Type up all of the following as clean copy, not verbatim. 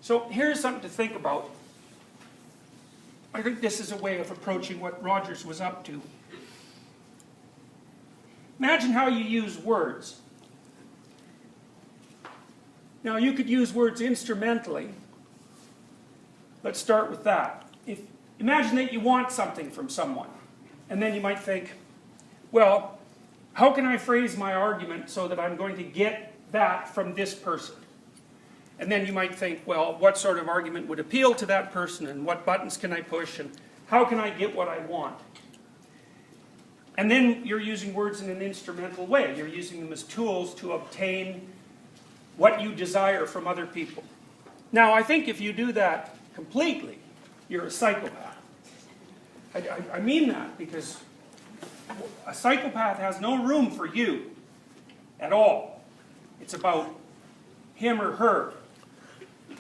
So here's something to think about. I think this is a way of approaching what Rogers was up to. Imagine how you use words. Now you could use words instrumentally. Let's start with that. Imagine that you want something from someone. And then you might think, well, how can I phrase my argument so that I'm going to get that from this person? And then you might think, well, what sort of argument would appeal to that person, and what buttons can I push, and how can I get what I want? And then you're using words in an instrumental way. You're using them as tools to obtain what you desire from other people. Now, I think if you do that completely, you're a psychopath. I mean that because a psychopath has no room for you at all. It's about him or her.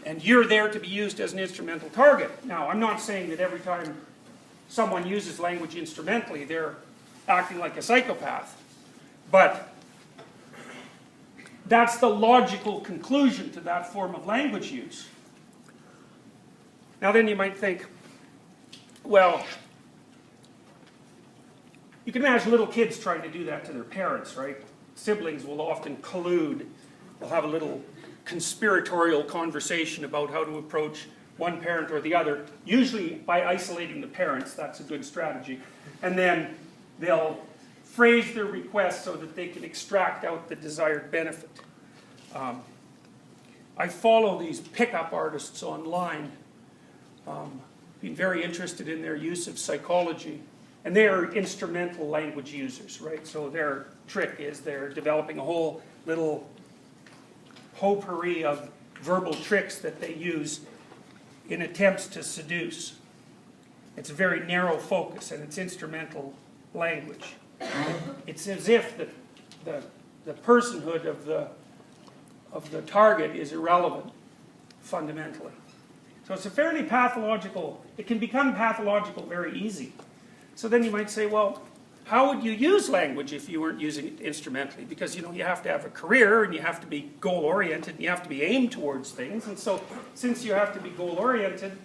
And you're there to be used as an instrumental target. Now, I'm not saying that every time someone uses language instrumentally, they're acting like a psychopath. But that's the logical conclusion to that form of language use. Now then you might think, well, you can imagine little kids trying to do that to their parents, right? Siblings will often collude. They'll have a little conspiratorial conversation about how to approach one parent or the other, usually by isolating the parents. That's a good strategy. And then they'll phrase their request so that they can extract out the desired benefit. I follow these pickup artists online, been very interested in their use of psychology. And they are instrumental language users, right? So their trick is they're developing a whole little potpourri of verbal tricks that they use in attempts to seduce. It's a very narrow focus, and it's instrumental language. It's as if the personhood of the target is irrelevant, fundamentally. So it's a fairly pathological, it can become pathological very easy. So then you might say, well, how would you use language if you weren't using it instrumentally? Because, you know, you have to have a career, and you have to be goal-oriented, and you have to be aimed towards things. And so, since you have to be goal-oriented,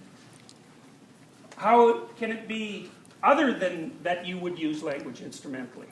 how can it be other than that you would use language instrumentally?